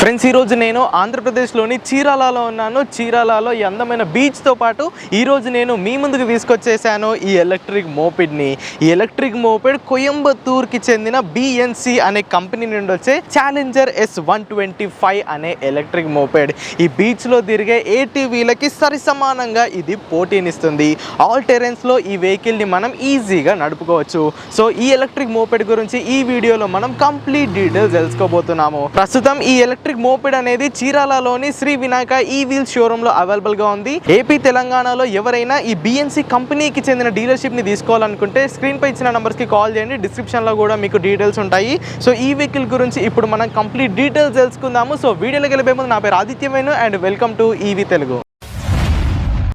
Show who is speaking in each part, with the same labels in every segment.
Speaker 1: Friends, ఈరోజు నేను ఆంధ్రప్రదేశ్లోని చీరాలలో ఉన్నాను. చీరాలలో ఈ అందమైన బీచ్తో పాటు ఈరోజు నేను మీ ముందుకు తీసుకొచ్చేసాను ఈ ఎలక్ట్రిక్ మోపెడ్ని. ఈ ఎలక్ట్రిక్ మోపెడ్ కోయంబత్తూర్కి చెందిన BNC అనే కంపెనీ నుండి వచ్చే ఛాలెంజర్ S125 అనే ఎలక్ట్రిక్ మోపెడ్. ఈ బీచ్లో తిరిగే ATVలకి సరిసమానంగా ఇది పోటీనిస్తుంది. ఆల్ టెరెన్స్లో ఈ వెహికల్ని మనం ఈజీగా నడుపుకోవచ్చు. సో ఈ ఎలక్ట్రిక్ మోపెడ్ గురించి ఈ వీడియోలో మనం కంప్లీట్ డీటెయిల్స్ తెలుసుకోబోతున్నాము. ప్రస్తుతం ఈ ఎలక్ట్రిక్ మోపెడ్ అనేది చీరాలలోని శ్రీ వినాయక ఈ-వీల్ షోరూమ్ లో అవైలబుల్ గా ఉంది. ఏపీ తెలంగాణలో ఎవరైనా ఈ BNC కంపెనీకి చెందిన డీలర్షిప్ ని తీసుకోవాలనుకుంటే స్క్రీన్ పై ఇచ్చిన నంబర్స్ కి కాల్ చేయండి. డిస్క్రిప్షన్ లో కూడా మీకు డీటెయిల్స్ ఉంటాయి. సో ఈ వెహికల్ గురించి ఇప్పుడు మనం కంప్లీట్ డీటెయిల్స్ తెలుసుకుందాము. సో వీడియోలోకి వెళ్ళే ముందు నా పేరు Aditya Venu and welcome to EV Telugu.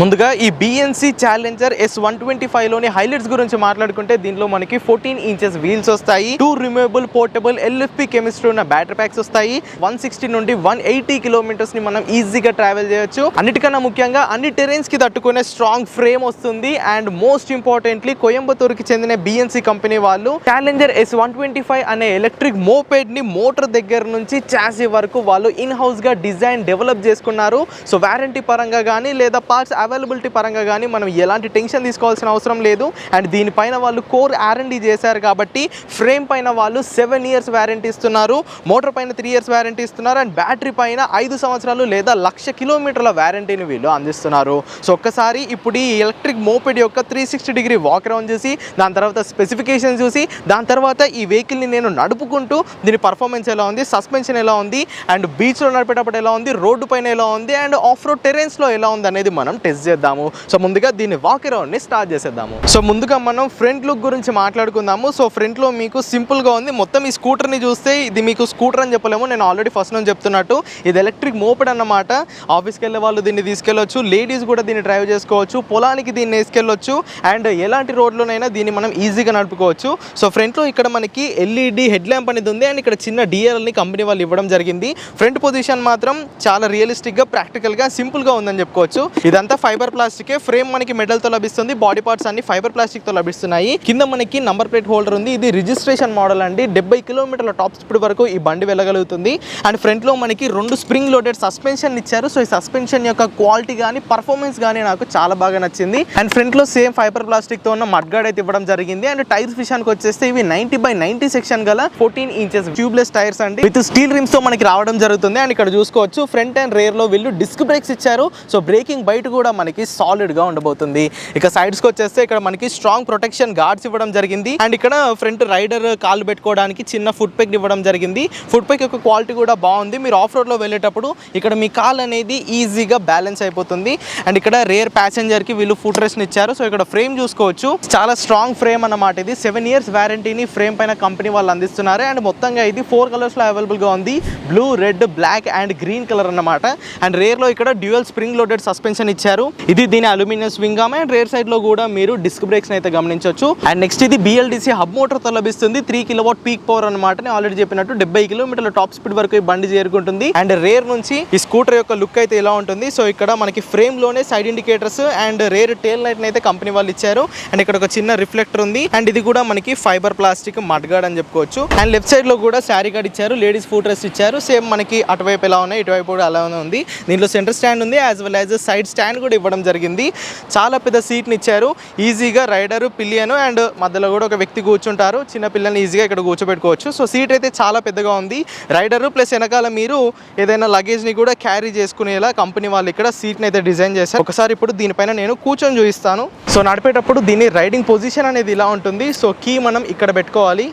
Speaker 1: ముందుగా ఈ BNC ఛాలెంజర్ S125లోని హైలైట్స్ గురించి మాట్లాడుకుంటే దీనిలో మనకి 14 ఇంచెస్ వీల్స్ వస్తాయి. 2 రిమూవబుల్ పోర్టబుల్ LFP కెమిస్ట్రీ ఉన్న బ్యాటరీ ప్యాక్స్ వస్తాయి. 160 నుండి 180 కిలోమీటర్స్ ని మనం ఈజీగా ట్రావెల్ చేయొచ్చు. అన్నిటికన్నా ముఖ్యంగా అన్ని టెరెన్స్ కి తట్టుకునే స్ట్రాంగ్ ఫ్రేమ్ వస్తుంది. అండ్ మోస్ట్ ఇంపార్టెంట్లీ కోయంబత్తూర్కి చెందిన BNC కంపెనీ వాళ్ళు ఛాలెంజర్ S125 అనే ఎలక్ట్రిక్ మోపెడ్ ని మోటార్ దగ్గర నుంచి చాసీ వరకు వాళ్ళు ఇన్ హౌస్ గా డిజైన్ డెవలప్ చేసుకున్నారు. సో వారంటీ పరంగా కానీ లేదా పార్ట్స్ అవైలబిలిటీ పరంగా కానీ మనం ఎలాంటి టెన్షన్ తీసుకోవాల్సిన అవసరం లేదు. అండ్ దీనిపైన వాళ్ళు కోర్ R&D చేశారు కాబట్టి ఫ్రేమ్ పైన వాళ్ళు 7 ఇయర్స్ వ్యారంటీ ఇస్తున్నారు. మోటార్ పైన 3 ఇయర్స్ వ్యారంటీ ఇస్తున్నారు. అండ్ బ్యాటరీ పైన 5 సంవత్సరాలు లేదా 1,00,000 కిలోమీటర్ల వ్యారంటీని వీళ్ళు అందిస్తున్నారు. సో ఒక్కసారి ఇప్పుడు ఈ ఎలక్ట్రిక్ మోపెడ్ యొక్క 360 డిగ్రీ వాక్ అరౌండ్ చూసి దాని తర్వాత స్పెసిఫికేషన్ చూసి దాని తర్వాత ఈ వెహికల్ని నేను నడుపుకుంటూ దీని పర్ఫార్మెన్స్ ఎలా ఉంది, సస్పెన్షన్ ఎలా ఉంది, అండ్ బీచ్లో నడిపేటప్పుడు ఎలా ఉంది, రోడ్డు పైన ఎలా ఉంది, అండ్ ఆఫ్ రోడ్ టెరెన్స్లో ఎలా ఉంది అనేది మనం టెస్ట్ చేద్దాము. సో ముందుగా దీన్ని వాక్ అరౌండ్ ని స్టార్ట్ చేసేద్దాము. సో ముందుగా మనం ఫ్రంట్ లుక్ గురించి మాట్లాడుకుందాము. సో ఫ్రంట్ లో మీకు సింపుల్ గా ఉంది. మొత్తం ఈ స్కూటర్ ని చూస్తే ఇది మీకు స్కూటర్ అని చెప్పలేము. నేను ఆల్రెడీ ఫస్ట్ నుంచి చెప్తున్నట్టు ఇది ఎలక్ట్రిక్ మోపెడ్ అన్నమాట. ఆఫీస్కి వెళ్ళే వాళ్ళు దీన్ని తీసుకెళ్ళొచ్చు, లేడీస్ కూడా దీన్ని డ్రైవ్ చేసుకోవచ్చు, పొలానికి దీన్ని వేసుకెళ్ళొచ్చు, అండ్ ఎలాంటి రోడ్లోనైనా దీన్ని మనం ఈజీగా నడుపుకోవచ్చు. సో ఫ్రంట్ లో ఇక్కడ మనకి LED హెడ్ ల్యాంప్ అనేది ఉంది. అండ్ ఇక్కడ చిన్న DRL ని కంపెనీ వాళ్ళు ఇవ్వడం జరిగింది. ఫ్రంట్ పొజిషన్ మాత్రం చాలా రియలిస్టిక్ గా ప్రాక్టికల్ గా సింపుల్ గా ఉందని చెప్పుకోవచ్చు. ఇదంతా ఫైబర్ ప్లాస్టిక్. ఫ్రేమ్ మనకి మెటల్ తో లభిస్తుంది. బాడీ పార్ట్స్ అన్ని ఫైబర్ ప్లాస్టిక్ తో లభిస్తున్నాయి. కింద మనకి నంబర్ ప్లేట్ హోల్డర్ ఉంది. ఇది రిజిస్ట్రేషన్ మోడల్ అండి. 70 కిలోమీటర్ల టాప్ స్పీడ్ వరకు ఈ బండి వెళ్ళగలుగుతుంది. అండ్ ఫ్రంట్ లో మనకి 2 స్ప్రింగ్ లోడెడ్ సస్పెన్షన్ ఇచ్చారు. సో ఈ సస్పెన్షన్ యొక్క క్వాలిటీ కానీ పర్ఫార్మెన్స్ కానీ నాకు చాలా బాగా నచ్చింది. అండ్ ఫ్రంట్ లో సేమ్ ఫైబర్ ప్లాస్టిక్ తో ఉన్న మడ్ గార్డ్ అయితే ఇవ్వడం జరిగింది. అండ్ టైర్స్ విషయానికి వచ్చేస్తే ఇవి 90/90 సెక్షన్ గల 14 ఇంచెస్ ట్యూబ్లెస్ టైర్స్ అండి. విత్ స్టీల్ రిమ్స్ తో మనకి రావడం జరుగుతుంది. అండ్ ఇక్కడ చూసుకోవచ్చు ఫ్రంట్ అండ్ రేర్ లో వీళ్ళు డిస్క్ బ్రేక్స్ ఇచ్చారు. సో బ్రేకింగ్ బయట కూడా మనకి సాలిడ్ గా ఉండబోతుంది. ఇక సైడ్స్ కి వచ్చేస్తే ఇక్కడ మనకి స్ట్రాంగ్ ప్రొటెక్షన్ గార్డ్స్ ఇవ్వడం జరిగింది. అండ్ ఇక్కడ ఫ్రంట్ రైడర్ కాళ్ళు పెట్టుకోవడానికి చిన్న ఫుట్ పెగ్ ఇవ్వడం జరిగింది. ఫుట్ పెగ్ యొక్క క్వాలిటీ కూడా బాగుంది. మీరు ఆఫ్ రోడ్ లో వెళ్ళేటప్పుడు ఇక్కడ మీ కాల్ అనేది ఈజీగా బ్యాలెన్స్ అయిపోతుంది. అండ్ ఇక్కడ రేర్ ప్యాసింజర్ కి వీళ్ళు ఫుట్ రెస్ట్ ఇచ్చారు. సో ఇక్కడ ఫ్రేమ్ చూసుకోవచ్చు, చాలా స్ట్రాంగ్ ఫ్రేమ్ అన్నమాట. ఇది 7 ఇయర్స్ వ్యారంటీని ఫ్రేమ్ పైన కంపెనీ వాళ్ళు అందిస్తున్నారు. అండ్ మొత్తంగా ఇది 4 కలర్స్ లో అవైలబుల్ గా ఉంది. Blue, red, black and green colour అన్నమాట. అండ్ రేర్ లో ఇక్కడ డ్యూయల్ స్ప్రింగ్ లోడెడ్ సస్పెన్షన్ ఇచ్చారు. ఇది దీని aluminium swing arm. And rear side లో కూడా మీరు డిస్క్ బ్రేక్స్ అయితే గమనించవచ్చు. అండ్ నెక్స్ట్ ఇది BLDC హబ్ మోటార్ తో లభిస్తుంది. 3 కిలోవాట్ పీక్ పవర్ అనమాట. నేను ఆల్రెడీ చెప్పినట్టు 70 కిలోమీటర్ల టాప్ స్పీడ్ వరకు ఈ బండి చేరుకుంటుంది. అండ్ రేర్ నుంచి ఈ స్కూటర్ యొక్క లుక్ అయితే ఇలా ఉంటుంది. సో ఇక్కడ మనకి ఫ్రేమ్ లోనే side indicators and rare tail light అయితే కంపెనీ వాళ్ళు ఇచ్చారు. అండ్ ఇక్కడ ఒక చిన్న రిఫ్లెక్టర్ ఉంది. అండ్ ఇది కూడా మనకి ఫైబర్ ప్లాస్టిక్ మడ్ గార్డ్ అని చెప్పుకోవచ్చు. అండ్ లెఫ్ట్ సైడ్ లో కూడా శారీ గార్డ్ ఇచ్చారు, లేడీస్ ఫుట్ రెస్ట్ ఇచ్చారు. సేమ్ మనకి అటువైపు ఎలా ఉన్నాయి ఇటువైపు కూడా అలానే ఉంది. దీంట్లో సెంటర్ స్టాండ్ ఉంది, as well as side stand కూడా ఇవ్వడం జరిగింది. చాలా పెద్ద సీట్ ని ఇచ్చారు. ఈజీగా రైడర్, పిలియను అండ్ మధ్యలో కూడా ఒక వ్యక్తి కూర్చుంటారు. చిన్న పిల్లల్ని ఈజీగా ఇక్కడ కూర్చోబెట్టుకోవచ్చు. సో సీట్ అయితే చాలా పెద్దగా ఉంది. రైడర్ ప్లస్ వెనకాల మీరు ఏదైనా లగేజ్ ని కూడా క్యారీ చేసుకునేలా కంపెనీ వాళ్ళు ఇక్కడ సీట్ ని అయితే డిజైన్ చేశారు. ఒకసారి ఇప్పుడు దీనిపైన నేను కూర్చొని చూపిస్తాను. సో నడిపేటప్పుడు దీని రైడింగ్ పొజిషన్ అనేది ఇలా ఉంటుంది. సో కీ మనం ఇక్కడ పెట్టుకోవాలి.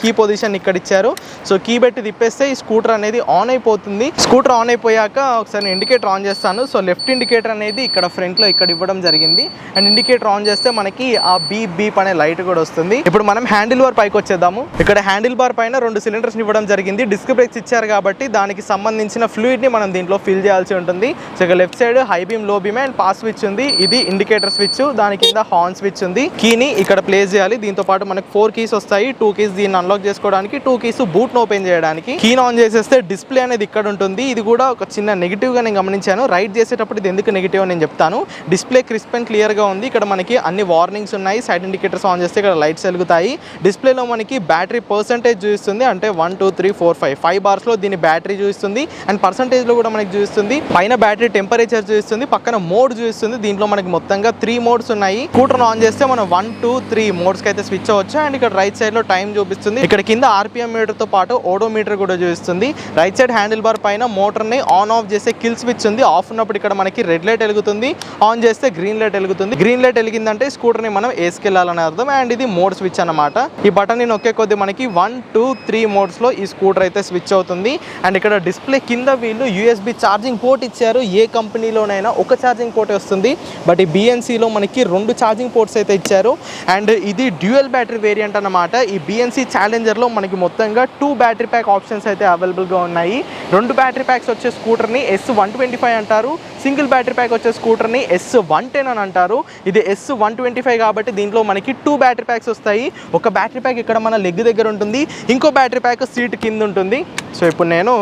Speaker 1: కీ పొజిషన్ ఇక్కడ ఇచ్చారు. సో కీ పెట్టి తిప్పేస్తే ఈ స్కూటర్ అనేది ఆన్ అయిపోతుంది. స్కూటర్ ఆన్ అయిపోయాక ఒకసారి ఇండికేటర్ ఆన్ చేస్తాను. సో లెఫ్ట్ ఇండికేటర్ అనేది ఇక్కడ ఫ్రంట్ లో ఇక్కడ ఇవ్వడం జరిగింది. అండ్ ఇండికేటర్ ఆన్ చేస్తే మనకి ఆ బీప్ అనే లైట్ కూడా వస్తుంది. ఇప్పుడు మనం హ్యాండిల్ బార్ పైకి వచ్చేద్దాము. ఇక్కడ హ్యాండిల్ బార్ పైన 2 సిలిండర్స్ ఇవ్వడం జరిగింది. డిస్క్ బ్రేక్స్ ఇచ్చారు కాబట్టి దానికి సంబంధించిన ఫ్లూయిడ్ ని మనం దీంట్లో ఫిల్ చేయాల్సి ఉంటుంది. సో ఇక లెఫ్ట్ సైడ్ హై బీమ్, లో బీమ్ అండ్ పాస్ స్విచ్ ఉంది. ఇది ఇండికేటర్ స్విచ్. దాని కింద హార్న్ స్విచ్ ఉంది. కీని ఇక్కడ ప్లేస్ చేయాలి. దీంతో పాటు మనకి 4 కీస్ వస్తాయి. 2 కీస్ దీన్ని అన్లాక్ చేసుకోవడానికి, 2 కీస్ బూట్ను ఓపెన్ చేయడానికి. కీని ఆన్ చేసేస్తే డిస్ప్లే అనేది ఇక్కడ ఉంటుంది. ఇది కూడా ఒక చిన్న నెగిటివ్గా నేను గమనించాను. రైడ్ చేసేటప్పుడు ఇది ఎందుకు నెగిటివ్ నేను చెప్తాను. డిస్ప్లే క్రిస్ప్ అండ్ క్లియర్గా ఉంది. ఇక్కడ మనకి అన్ని వార్నింగ్స్ ఉన్నాయి. సైడ్ ఇండికేటర్స్ ఆన్ చేస్తే ఇక్కడ లైట్స్ వెలుగుతాయి. డిస్ప్లేలో మనకి బ్యాటరీ పర్సంటేజ్ చూపిస్తుంది. అంటే 1 2 3 4 5 బార్స్లో దీని బ్యాటరీ చూపిస్తుంది. అండ్ పర్సంటేజ్లో కూడా మనకి చూపిస్తుంది. పైన బ్యాటరీ టెంపరేచర్ చూపిస్తుంది. పక్కన మోడ్ చూపిస్తుంది. దీంట్లో మనకి మొత్తంగా 3 మోడ్స్ ఉన్నాయి. స్కూటర్ ఆన్ చేస్తే మనం 1 2 3 మోడ్స్కి అయితే స్విచ్ అవ్వచ్చు. అండ్ ఇక్కడ రైట్ సైడ్లో టైం చూపిస్తుంది. ఇక్కడ కింద ఆర్పిఎం మీటర్తో పాటు ఓడోమీటర్ కూడా చూపిస్తుంది. రైట్ సైడ్ హ్యాండిల్ బార్ పైన మోటార్ని ఆన్ ఆఫ్ చేసే కిల్ స్విచ్ ఉంది. ఆఫ్ ఉన్నప్పుడు ఇక్కడ మనకి రెడ్ లైట్ వెలుగుతుంది. ఆన్ చేస్తే గ్రీన్ లైట్ వెలుగుతుంది. గ్రీన్ లైట్ వెలిగిందంటే స్కూటర్ని మనం వేసుకెళ్లాలని అర్థం. అండ్ ఇది మోడ్ స్విచ్ అన్నమాట. ఈ బటన్ నొక్కే కొద్ది మనకి 1 2 3 మోడ్స్లో ఈ స్కూటర్ అయితే స్విచ్ అవుతుంది. అండ్ ఇక్కడ డిస్ప్లే కింద వీళ్ళు యూఎస్బి ఛార్జింగ్ పోర్ట్ ఇచ్చారు. ఏ కంపెనీలోనైనా ఒక ఛార్జింగ్ పోర్ట్ వస్తుంది. బట్ ఈ బిఎన్సీలో మనకి 2 ఛార్జింగ్ పోర్ట్స్ అయితే ఇచ్చారు. అండ్ ఇది డ్యూయల్ బ్యాటరీ వేరియంట్ అన్నమాట. ఈ బిఎన్సీ ఛాలెంజర్లో మనకి మొత్తంగా 2 బ్యాటరీ ప్యాక్ ఆప్షన్స్ అయితే అవైలబుల్గా ఉన్నాయి. 2 బ్యాటరీ ప్యాక్స్ వచ్చే స్కూటర్ని S125 అంటారు. సింగిల్ బ్యాటరీ ప్యాక్ వచ్చే స్కూటర్ని S110 అని అంటారు. ఇది S125 కాబట్టి దీంట్లో మనకి 2 బ్యాటరీ ప్యాక్స్ వస్తాయి. ఒక బ్యాటరీ ప్యాక్ ఇక్కడ మన లెగ్ దగ్గర ఉంటుంది. ఇంకో బ్యాటరీ ప్యాక్ సీట్ కింద ఉంటుంది. సో ఇప్పుడు నేను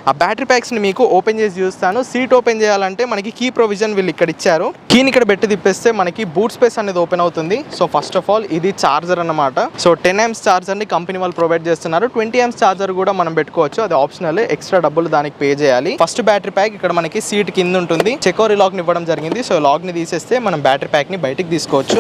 Speaker 1: ఆ బ్యాటరీ ప్యాక్స్ని మీకు ఓపెన్ చేసి చూస్తాను. సీట్ ఓపెన్ చేయాలంటే మనకి కీ ప్రొవిజన్ వీళ్ళు ఇక్కడ ఇచ్చారు. కీని ఇక్కడ పెట్టి తిప్పేస్తే మనకి బూట్ స్పేస్ అనేది ఓపెన్ అవుతుంది. సో ఫస్ట్ ఆఫ్ ఆల్ ఇది చార్జర్ అన్నమాట. సో 10 amps చార్జర్ని కంపెనీ వాళ్ళు ప్రొవైడ్ చేస్తున్నారు. 20 amps చార్జర్ కూడా మనం పెట్టుకోవచ్చు. అది ఆప్షనల్, ఎక్స్ట్రా డబ్బులు దానికి పే చేయాలి. ఫస్ట్ బ్యాటరీ ప్యాక్ ఇక్కడ మనకి సీట్ కింద ఉంటుంది. చెకోరీ లాక్ని ఇవ్వడం జరిగింది. సో లాక్ని తీసేస్తే మనం బ్యాటరీ ప్యాక్ని బయటికి తీసుకోవచ్చు.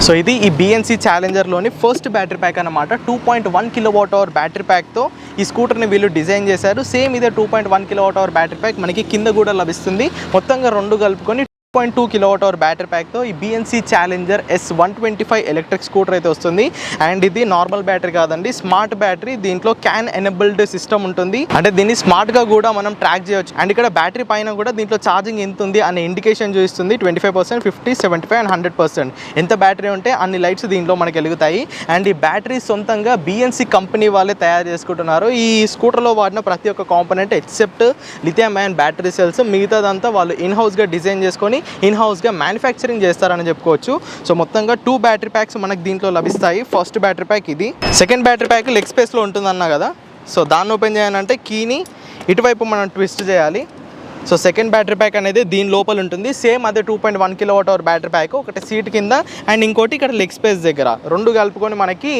Speaker 1: సో ఇది ఈ బిఎన్సీ ఛాలెంజర్లోని ఫస్ట్ బ్యాటరీ ప్యాక్ అనమాట. 2.1 kWh బ్యాటరీ ప్యాక్తో ఈ స్కూటర్ని వీళ్ళు డిజైన్ చేశారు. సేమ్ ఇదే 2.1 kWh బ్యాటరీ ప్యాక్ మనకి కింద కూడా లభిస్తుంది. మొత్తంగా 2 కలుపుకొని 2.2 kWh బ్యాటరీ ప్యాక్తో ఈ BNC challenger S125 electric scooter అయితే వస్తుంది. అండ్ ఇది నార్మల్ బ్యాటరీ కాదండి, స్మార్ట్ బ్యాటరీ. దీంట్లో క్యాన్ ఎనేబుల్డ్ సిస్టమ్ ఉంటుంది. అంటే దీన్ని స్మార్ట్గా కూడా మనం ట్రాక్ చేయవచ్చు. అండ్ ఇక్కడ బ్యాటరీ పైన కూడా దీంట్లో ఛార్జింగ్ ఎంత ఉంది అనే ఇండికేషన్ చూపిస్తుంది. 25%, 50, 75 అండ్ 100%. ఎంత బ్యాటరీ ఉంటే అన్ని లైట్స్ దీంట్లో మనకి వెలుగుతాయి. అండ్ ఈ బ్యాటరీ సొంతంగా బిఎన్సీ కంపెనీ వాళ్ళే తయారు చేసుకుంటున్నారు. ఈ స్కూటర్లో వాడిన ప్రతి ఒక్క component except lithium ion battery cells, మిగతాదంతా వాళ్ళు ఇన్హౌస్గా డిజైన్ చేసుకొని ఇన్హౌస్గా మ్యానుఫ్యాక్చరింగ్ చేస్తారని చెప్పుకోవచ్చు. సో మొత్తంగా 2 బ్యాటరీ ప్యాక్స్ మనకు దీంట్లో లభిస్తాయి. ఫస్ట్ బ్యాటరీ ప్యాక్ ఇది. సెకండ్ బ్యాటరీ ప్యాక్ లెగ్ స్పేస్లో ఉంటుందన్నా కదా. సో దాన్ని ఓపెన్ చేయాలంటే కీని ఇటువైపు మనం ట్విస్ట్ చేయాలి. సో సెకండ్ బ్యాటరీ ప్యాక్ అనేది దీని లోపల ఉంటుంది. సేమ్ అదే 2.1 kWh బ్యాటరీ ప్యాక్, ఒకటి సీట్ కింద అండ్ ఇంకోటి ఇక్కడ లెగ్ స్పేస్ దగ్గర. 2 కలుపుకొని మనకి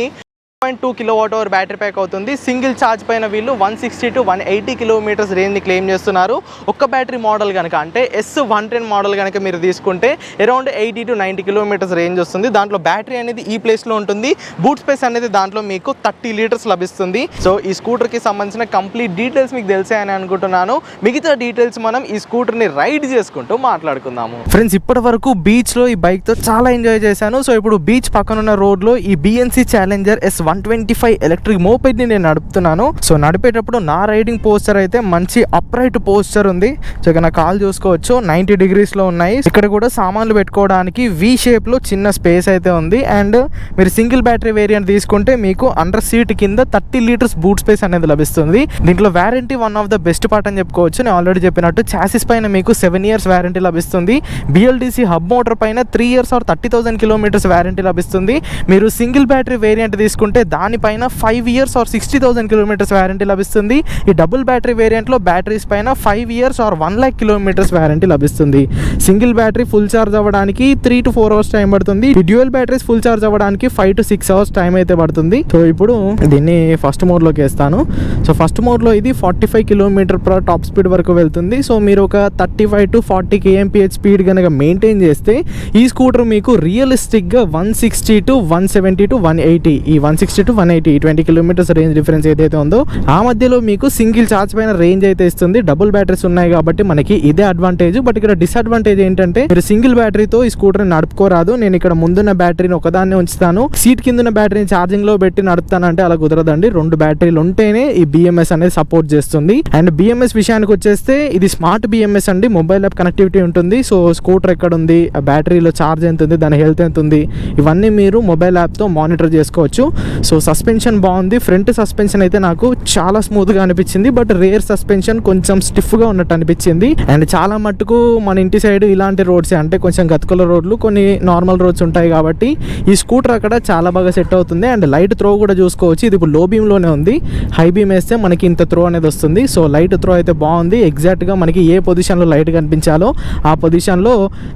Speaker 1: 2.2 kWh బ్యాటరీ ప్యాక్ అవుతుంది. సింగిల్ ఛార్జ్ పైన వీళ్ళు 160 to 180 కిలోమీటర్స్ రేంజ్ని క్లెయిమ్ చేస్తున్నారు. ఒక్క బ్యాటరీ మోడల్ కనుక అంటే S110 మోడల్ కనుక మీరు తీసుకుంటే అరౌండ్ 80 to 90 కిలోమీటర్స్ రేంజ్ వస్తుంది. దాంట్లో బ్యాటరీ అనేది ఈ ప్లేస్లో ఉంటుంది. బూట్ స్పేస్ అనేది దాంట్లో మీకు 30 లీటర్స్ లభిస్తుంది. సో ఈ స్కూటర్కి సంబంధించిన కంప్లీట్ డీటెయిల్స్ మీకు తెలిసాయని అనుకుంటున్నాను. మిగతా డీటెయిల్స్ మనం ఈ స్కూటర్ని రైడ్ చేసుకుంటూ మాట్లాడుకుందాము. ఫ్రెండ్స్, ఇప్పటి వరకు బీచ్లో ఈ బైక్తో చాలా ఎంజాయ్ చేశాను. సో ఇప్పుడు బీచ్ పక్కనున్న రోడ్లో ఈ బిఎన్సీ ఛాలెంజర్ S125 ఎలక్ట్రిక్ మోపెడ్ని నేను నడుపుతున్నాను. సో నడిపేటప్పుడు నా రైడింగ్ పోస్చర్ అయితే మంచి అప్రైట్ పోస్చర్ ఉంది. సో ఇక్కడ నా కాల్ చూసుకోవచ్చు 90 degreesలో ఉన్నాయి. ఇక్కడ కూడా సామాన్లు పెట్టుకోవడానికి V షేప్లో చిన్న స్పేస్ అయితే ఉంది. అండ్ మీరు సింగిల్ బ్యాటరీ వేరియంట్ తీసుకుంటే మీకు అండర్ సీట్ కింద 30 లీటర్స్ బూట్ స్పేస్ అనేది లభిస్తుంది. దీంట్లో warranty one of the best part అని చెప్పుకోవచ్చు. నేను ఆల్రెడీ చెప్పినట్టు చాసిస్ పైన మీకు 7 years వారంటీ లభిస్తుంది. BLDC హబ్ మోటార్ పైన 3 years or 30,000 kilometers వారంటీ లభిస్తుంది. మీరు సింగిల్ బ్యాటరీ వేరియంట్ తీసుకుంటే దానిపైన 5 years or 60,000 kilometers వారంటీ లభిస్తుంది. ఈ డబుల్ బ్యాటరీ వేరియంట్లో బ్యాటరీస్ పైన 5 years or 1 lakh kilometers warranty లభిస్తుంది. సింగిల్ బ్యాటరీ ఫుల్ ఛార్జ్ అవ్వడానికి 3 to 4 hours టైం పడుతుంది. ఈ డ్యూయల్ బ్యాటరీస్ ఫుల్ ఛార్జ్ అవ్వడానికి 5 to 6 hours టైం అయితే పడుతుంది. సో ఇప్పుడు దీన్ని ఫస్ట్ మోడ్లోకి వేస్తాను. సో ఫస్ట్ మోడ్లో ఇది 45 km/h టాప్ స్పీడ్ వరకు వెళ్తుంది. సో మీరు ఒక 35 to 40 kmph స్పీడ్ కనుక మెయింటైన్ చేస్తే ఈ స్కూటర్ మీకు రియలిస్టిక్గా 160 to 170 to 180 ఈ 160 to 180 20 kilometers రేంజ్ డిఫరెన్స్ ఏదైతే ఉందో ఆ మధ్యలో మీకు సింగిల్ ఛార్జ్ పైన రేంజ్ అయితే ఇస్తుంది. డబుల్ బ్యాటరీస్ ఉన్నాయి కాబట్టి మనకి ఇదే అడ్వాంటేజ్. బట్ ఇక్కడ డిసడ్వాంటేజ్ ఏంటంటే మీరు సింగిల్ బ్యాటరీతో ఈ స్కూటర్ని నడుపుకోరాదు. నేను ఇక్కడ ముందున్న బ్యాటరీని ఒకదాన్ని ఉంచుతాను, సీట్ కింద ఉన్న బ్యాటరీని ఛార్జింగ్ లో పెట్టి నడుపుతానంటే అలా కుదరదండి. 2 బ్యాటరీలు ఉంటేనే ఈ BMS అనేది సపోర్ట్ చేస్తుంది. అండ్ BMS విషయానికి వచ్చేస్తే ఇది స్మార్ట్ BMS అండి. మొబైల్ యాప్ కనెక్టివిటీ ఉంటుంది. సో స్కూటర్ ఎక్కడ ఉంది, ఆ బ్యాటరీలో ఛార్జ్ ఎంత ఉంది, దాని హెల్త్ ఎంత ఉంది, ఇవన్నీ మీరు మొబైల్ యాప్తో మానిటర్ చేసుకోవచ్చు.
Speaker 2: సో సస్పెన్షన్ బాగుంది. ఫ్రంట్ సస్పెన్షన్ అయితే నాకు చాలా స్మూత్గా అనిపించింది, బట్ రేర్ సస్పెన్షన్ కొంచెం స్టిఫ్గా ఉన్నట్టు అనిపించింది. అండ్ చాలా మట్టుకు మన ఇంటి సైడ్ ఇలాంటి రోడ్స్ అంటే కొంచెం గతుకుల రోడ్లు, కొన్ని నార్మల్ రోడ్స్ ఉంటాయి కాబట్టి ఈ స్కూటర్ అక్కడ చాలా బాగా సెట్ అవుతుంది. అండ్ లైట్ త్రో కూడా చూసుకోవచ్చు. ఇది ఇప్పుడు లో బీమ్లోనే ఉంది. హై బీమ్ వేస్తే మనకి ఇంత త్రో అనేది వస్తుంది. సో లైట్ త్రో అయితే బాగుంది. ఎగ్జాక్ట్గా మనకి ఏ పొజిషన్లో లైట్ కనిపించాలో ఆ పొజిషన్లో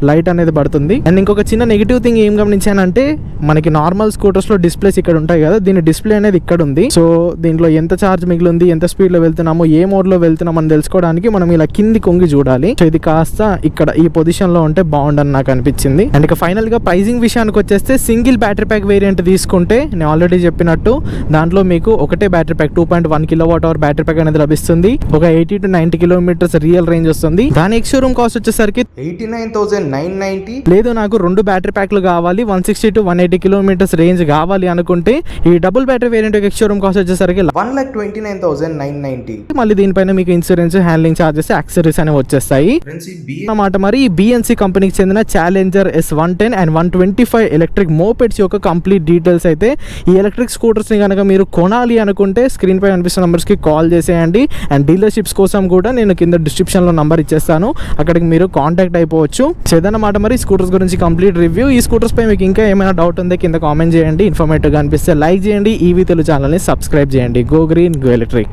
Speaker 2: లైట్ అనేది పడుతుంది. అండ్ ఇంకొక చిన్న నెగిటివ్ థింగ్ ఏం గమనించానంటే, మనకి నార్మల్ స్కూటర్స్లో డిస్ప్లేస్ ఇక్కడ ఉంటాయి కదా, దీని డిస్ప్లే అనేది ఇక్కడ ఉంది. సో దీంట్లో ఎంత ఛార్జ్ మిగిలింది, ఎంత స్పీడ్లో వెళ్తున్నామో, ఏ మోడ్లో వెళ్తున్నామో అని తెలుసుకోవడానికి మనం ఇలా కింది కొంగి చూడాలి. సో ఇది కాస్త ఇక్కడ ఈ పొజిషన్లో ఉంటే బాగుండని నాకు అనిపించింది. అండ్ ఇక ఫైనల్గా ప్రైజింగ్ విషయానికి వచ్చేస్తే, సింగిల్ బ్యాటరీ ప్యాక్ వేరియంట్ తీసుకుంటే నేను ఆల్రెడీ చెప్పినట్టు దాంట్లో మీకు ఒకటే battery pack 2.1 kWh battery pack అనేది లభిస్తుంది. ఒక 80 to 90 కిలోమీటర్స్ రియల్ రేంజ్ వస్తుంది. దాని ఎక్స్ షోరూమ్ కాస్ట్ వచ్చేసరికి
Speaker 1: 89,990.
Speaker 2: లేదు నాకు 2 బ్యాటరీ ప్యాక్లు కావాలి, 160 to 180 కిలోమీటర్స్ రేంజ్ కావాలి అనుకుంటే ఈ double battery variant ex showroom cost వచ్చేసరికి
Speaker 1: 1,29,990.
Speaker 2: మళ్ళీ దీనిపైన మీకు ఇన్సూరెన్స్, హ్యాండ్లింగ్ చార్జెస్, యాక్సెసరీస్ అనేవి వచ్చేస్తాయి అన్నమాట. మరి ఈ బిఎన్సి కంపెనీకి చెందిన challenger S110 and 125 electric mopeds యొక్క కంప్లీట్ డీటెయిల్స్ అయితే, ఈ ఎలక్ట్రిక్ స్కూటర్స్ని కనుక మీరు కొనాలి అనుకుంటే స్క్రీన్ పై కనిపిస్తున్న నెంబర్స్కి కాల్ చేసేయండి. అండ్ డీలర్షిప్స్ కోసం కూడా నేను కింద డిస్క్రిప్షన్లో నంబర్ ఇచ్చేస్తాను, అక్కడికి మీరు కాంటాక్ట్ అయిపోవచ్చు. చేదన్నమాట మరి స్కూటర్స్ గురించి కంప్లీట్ రివ్యూ. ఈ స్కూటర్స్ పై మీకు ఇంకా ఏమైనా డౌట్ ఉంటే కింద కామెంట్ చేయండి. ఇన్ఫర్మేటివ్గా అనిపిస్తే లైక్ చేయండి. ఈవీ తెలుగు ఛానల్ని సబ్స్క్రైబ్ చేయండి. Go green, go electric.